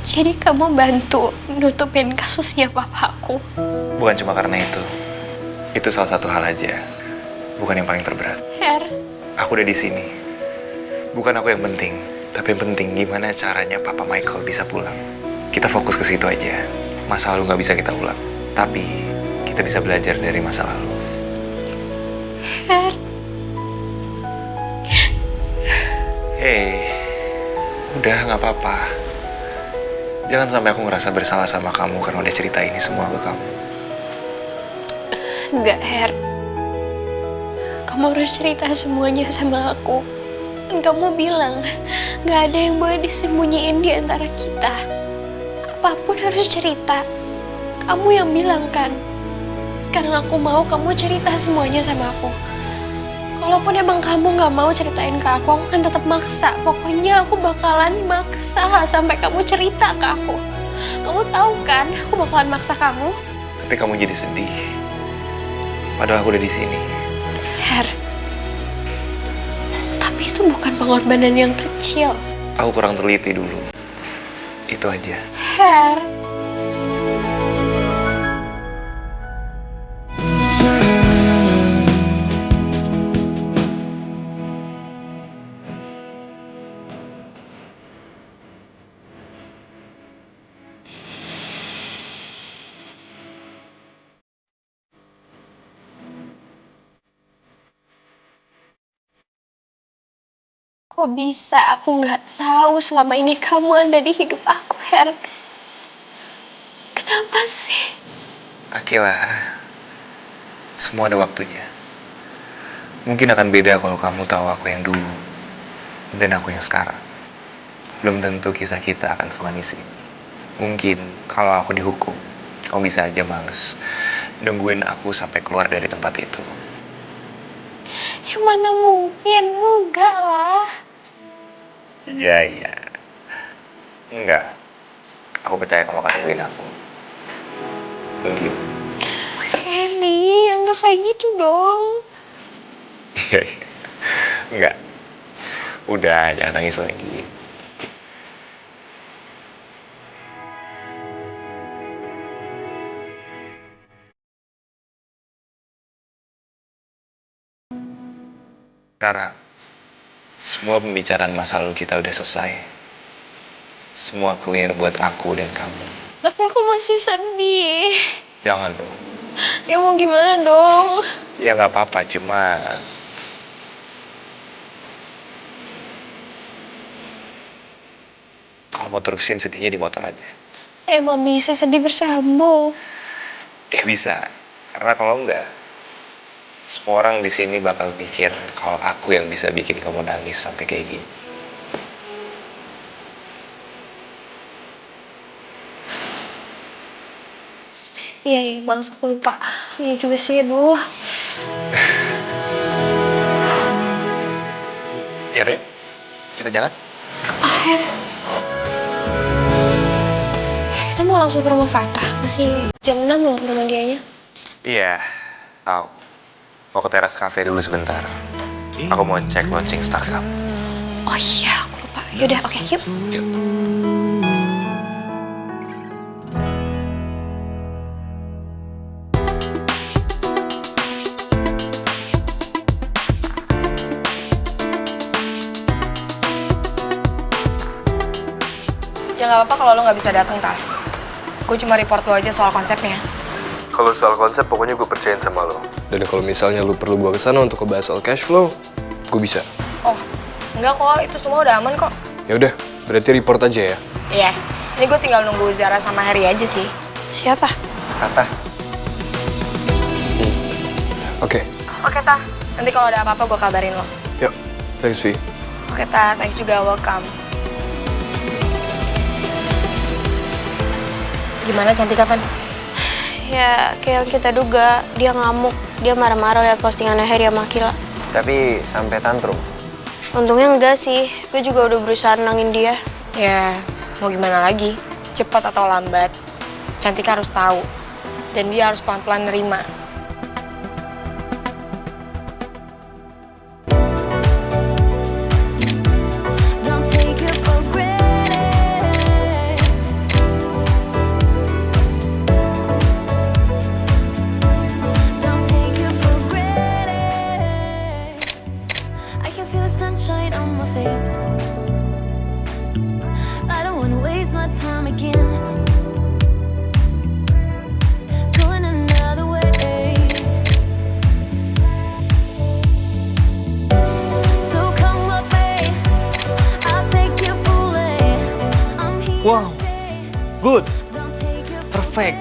Jadi kamu bantu nutupin kasusnya papa aku. Bukan cuma karena itu. Itu salah satu hal aja. Bukan yang paling terberat. Her, Aku udah di sini. Bukan aku yang penting, tapi yang penting gimana caranya Papa Michael bisa pulang. Kita fokus ke situ aja. Masa lalu nggak bisa kita ulang, tapi kita bisa belajar dari masa lalu. Her. Hey, udah nggak apa-apa. Jangan sampai aku ngerasa bersalah sama kamu karena udah cerita ini semua ke kamu. Enggak, Her. Kamu harus cerita semuanya sama aku. Dan kamu bilang, gak ada yang boleh disembunyiin di antara kita. Apapun harus cerita. Kamu yang bilang kan. Sekarang aku mau kamu cerita semuanya sama aku. Kalaupun emang kamu gak mau ceritain ke aku akan tetap maksa. Pokoknya aku bakalan maksa sampai kamu cerita ke aku. Kamu tahu kan, aku bakalan maksa kamu. Tapi kamu jadi sedih. Padahal aku udah di sini. Her, tapi itu bukan pengorbanan yang kecil. Aku kurang teliti dulu. Itu aja. Her. Kok bisa aku nggak tahu selama ini kamu ada di hidup aku, Her? Kenapa sih? Akila, semua ada waktunya. Mungkin akan beda kalau kamu tahu aku yang dulu dan aku yang sekarang. Belum tentu kisah kita akan semanis ini. Mungkin kalau aku dihukum, kamu bisa aja males nungguin aku sampai keluar dari tempat itu. Ya mana mungkin? Enggak lah. Iya. Enggak. Aku percaya kamu akan nungguin aku. Mungkin. Kelly, enggak kayak gitu dong. Iya. Enggak. Udah, jangan nangis lagi. Sekarang, semua pembicaraan masa lalu kita udah selesai. Semua clear buat aku dan kamu. Tapi aku masih sedih. Jangan dong. Ya mau gimana dong? Ya nggak apa-apa, cuma kalau mau terusin sedihnya di motor aja. Emang bisa sedih bersambung. Ya bisa, karena kalau enggak, semua orang di sini bakal pikir kalau aku yang bisa bikin kamu nangis sampai kayak gini. Iya, iya, maaf aku lupa. Iya juga sih, aduh. Ya, Re, kita jalan. Her, kita mau langsung ke rumah Fatah. Masih jam 6 loh ke rumah dianya. Iya, tahu. Mau ke teras cafe dulu sebentar. Aku mau cek launching startup. Oh iya, aku lupa. Yaudah, oke, yuk. Yuk. Ya nggak apa-apa kalau lo nggak bisa datang, Tah. Gue cuma report lo aja soal konsepnya. Kalau soal konsep, pokoknya gue percayain sama lo. Dan kalau misalnya lo perlu gue kesana untuk ngebahas soal cash flow, gue bisa. Oh, enggak kok. Itu semua udah aman kok. Ya udah, berarti report aja ya. Iya. Ini gue tinggal nunggu Zara sama Harry aja sih. Siapa? Tata. Oke. Oke, Tah. Nanti kalau ada apa-apa gue kabarin lo. Yuk. Thanks, Vi. Oke, Tah. Thanks juga. Welcome. Gimana Cantika, Van? Ya, kayak yang kita duga, dia ngamuk. Dia marah-marah lihat postingannya Harry sama Akila. Tapi sampai tantrum. Untungnya enggak sih, gue juga udah berusaha nenangin dia. Ya, mau gimana lagi? Cepat atau lambat, Cantika harus tahu. Dan dia harus pelan-pelan nerima. Don't take it for granted. Wow, good, perfect.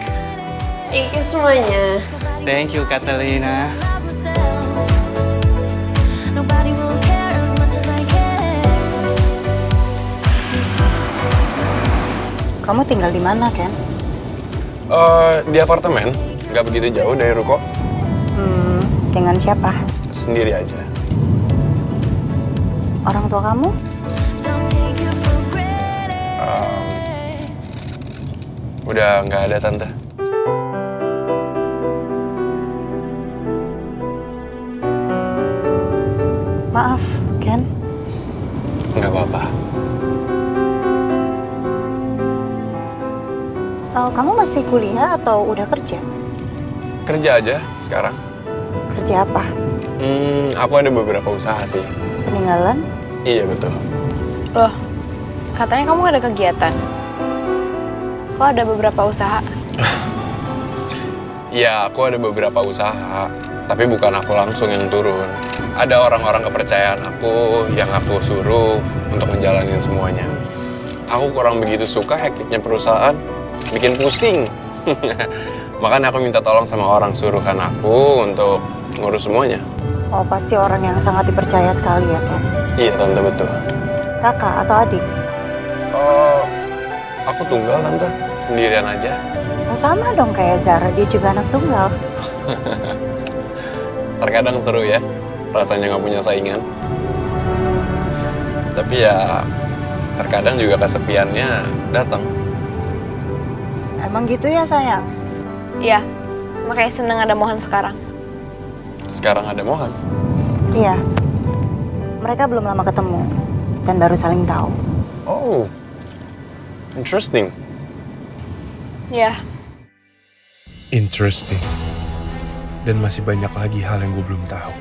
Thank you semuanya. Thank you, Catalina. Kamu tinggal di mana, Ken? Di apartemen, nggak begitu jauh dari ruko. Dengan siapa? Sendiri aja. Orang tua kamu? Udah nggak ada, Tante. Maaf, Ken. Nggak apa-apa. Kamu masih kuliah atau udah kerja? Kerja aja sekarang. Kerja apa? Aku ada beberapa usaha sih. Peninggalan? Iya, betul. Loh, katanya kamu ada kegiatan. Kok ada beberapa usaha? Iya, aku ada beberapa usaha. Tapi bukan aku langsung yang turun. Ada orang-orang kepercayaan aku yang aku suruh untuk ngejalanin semuanya. Aku kurang begitu suka hektiknya perusahaan. Bikin pusing. Makanya aku minta tolong sama orang suruhan aku untuk ngurus semuanya. Oh, pasti orang yang sangat dipercaya sekali ya, Ken? Iya, Tante, betul. Kakak atau adik? Oh, aku tunggal, Tante. Sendirian aja. Oh, sama dong kayak Zara, dia juga anak tunggal. Terkadang seru ya, rasanya nggak punya saingan. Tapi ya, terkadang juga kesepiannya datang. Emang gitu ya, sayang? Iya, makanya seneng ada Mohan sekarang. Sekarang ada Mohan. Iya. Mereka belum lama ketemu dan baru saling tahu. Oh, interesting. Iya. Interesting. Dan masih banyak lagi hal yang gue belum tahu.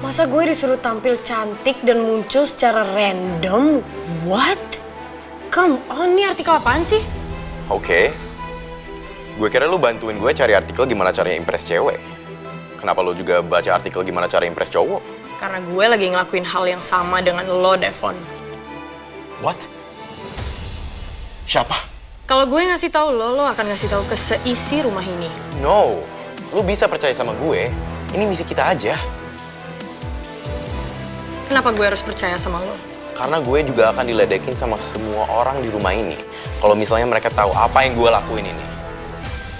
Masa gue disuruh tampil cantik dan muncul secara random? What? Come on, ini artikel apaan sih? Oke. Gue kira lu bantuin gue cari artikel gimana caranya impress cewek. Kenapa lu juga baca artikel gimana cara impress cowok? Karena gue lagi ngelakuin hal yang sama dengan lo, Devon. What? Siapa? Kalau gue ngasih tahu lo, lo akan ngasih tahu ke seisi rumah ini. No. Lu bisa percaya sama gue. Ini misi kita aja. Kenapa gue harus percaya sama lo? Karena gue juga akan diledekin sama semua orang di rumah ini. Kalau misalnya mereka tahu apa yang gue lakuin ini.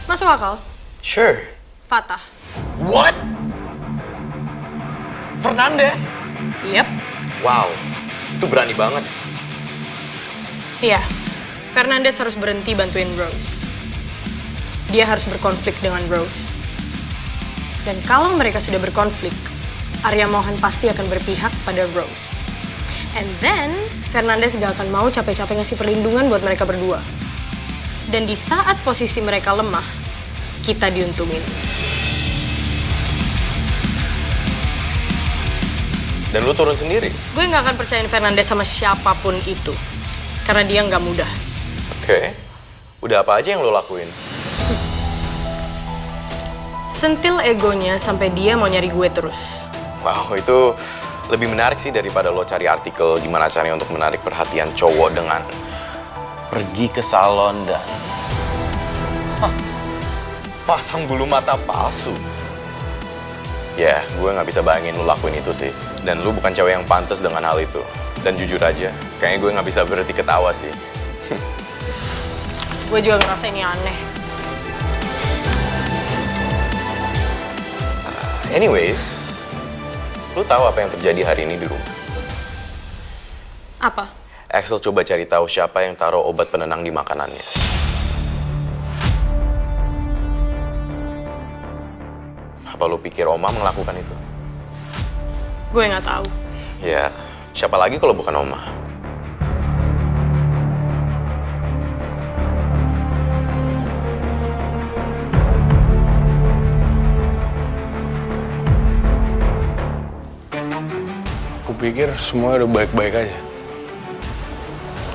Masuk akal? Sure. Fatah. What? Fernandez? Yep. Wow. Itu berani banget. Iya. Fernandez harus berhenti bantuin Rose. Dia harus berkonflik dengan Rose. Dan kalau mereka sudah berkonflik, Arya Mohan pasti akan berpihak pada Rose. And then, Fernandez gak akan mau capek-capek ngasih perlindungan buat mereka berdua. Dan di saat posisi mereka lemah, kita diuntungin. Dan lu turun sendiri? Gue gak akan percayain Fernandez sama siapapun itu. Karena dia gak mudah. Oke. Udah apa aja yang lu lakuin? Sentil egonya sampai dia mau nyari gue terus. Wow, itu lebih menarik sih daripada lo cari artikel gimana caranya untuk menarik perhatian cowok dengan pergi ke salon dan pasang bulu mata palsu. Ya, gue nggak bisa bayangin lo lakuin itu sih. Dan lo bukan cewek yang pantas dengan hal itu. Dan jujur aja, kayaknya gue nggak bisa berhenti ketawa sih. Gue juga ngerasa ini aneh. Anyways, lu tahu apa yang terjadi hari ini di rumah? Apa? Axel coba cari tahu siapa yang taruh obat penenang di makanannya. Apa lu pikir Oma melakukan itu? Gue nggak tahu. Ya, siapa lagi kalau bukan Oma? Aku pikir semua udah baik-baik aja.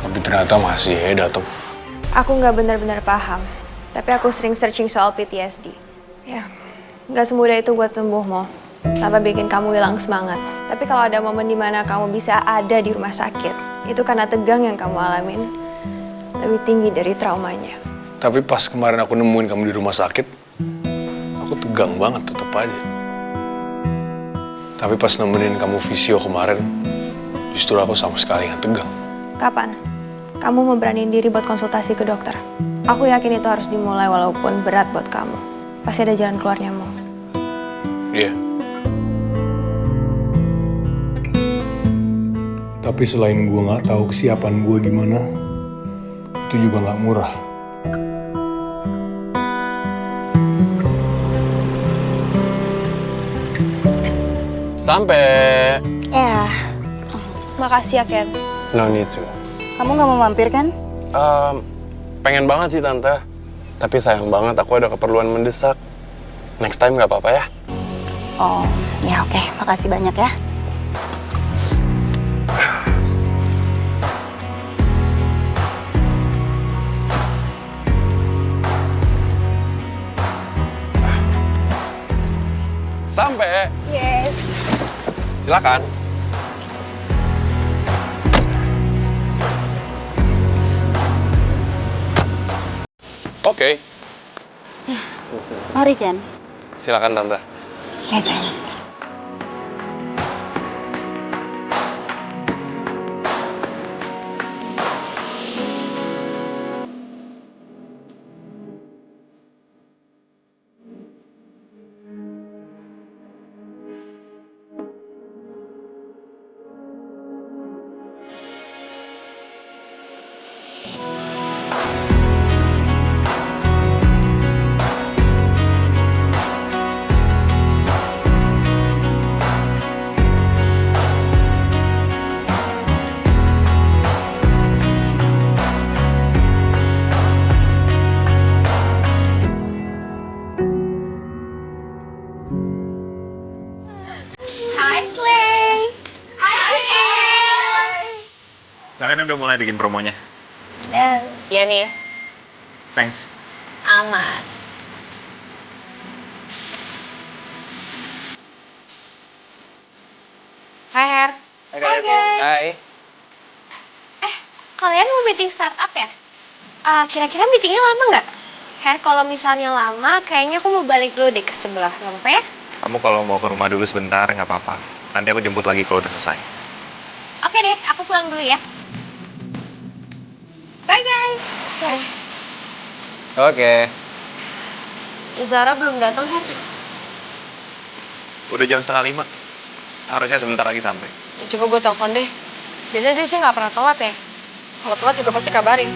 Tapi ternyata masih datang. Aku nggak benar-benar paham, tapi aku sering searching soal PTSD. Ya, nggak semudah itu buat sembuh, Mo. tanpa bikin kamu hilang semangat. Tapi kalau ada momen dimana kamu bisa ada di rumah sakit, itu karena tegang yang kamu alamin lebih tinggi dari traumanya. Tapi pas kemarin aku nemuin kamu di rumah sakit, aku tegang banget tetep aja. Tapi pas nemenin kamu visio kemarin, justru aku sama sekali nggak tegang. Kapan? Kamu mau beraniin diri buat konsultasi ke dokter? Aku yakin itu harus dimulai walaupun berat buat kamu. Pasti ada jalan keluarnya, Mo. Iya. Tapi selain gue nggak tahu kesiapan gue gimana, itu juga nggak murah. Sampai. Ya, Makasih ya, Ken. No need to. kamu nggak mau mampir kan? Pengen banget sih Tante. Tapi sayang banget aku ada keperluan mendesak. Next time nggak apa-apa ya? Oh, ya oke. Makasih banyak ya. Sampai. Yes. Silakan. Oke. Mari, Ken. Silakan Tante. Ya, sayang. Hai, Slay. Kalian udah mulai bikin promonya? Iya nih. Thanks. Aman. Hai, Her. Hai, guys. Hai. Kalian mau meeting startup ya? Kira-kira meetingnya lama nggak? Her, kalau misalnya lama, kayaknya aku mau balik dulu deh ke sebelah. Nggak apa-apa ya? Kamu kalau mau ke rumah dulu sebentar, nggak apa-apa. Nanti aku jemput lagi kalau udah selesai. Oke deh, aku pulang dulu ya. Bye, guys. Oke. Zara belum datang, Her. Udah jam 4:30. Harusnya sebentar lagi sampai. Coba gue telepon deh. Biasanya dia sih nggak pernah telat ya. Kalau telat juga pasti kabarin.